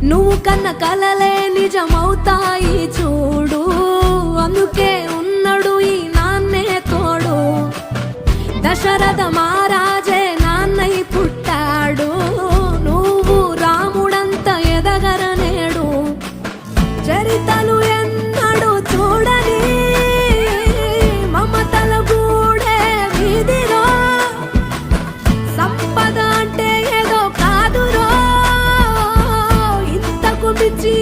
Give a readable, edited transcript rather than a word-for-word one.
నువ్వు కన్న కలలే నిజమవుతాయి చూడు, అందుకే ఉన్నాడు ఈ నాన్నే తోడు. దశరథ మహారాజే నాన్నై పుట్టాడు, నువ్వు రాముడంత ఎదగరనేడు. చరితలు ఎన్నడు చూడని మమతల గూడే వీధిలో, సంపద అంటే ఏదో కాదురో, ఇంతకు మించి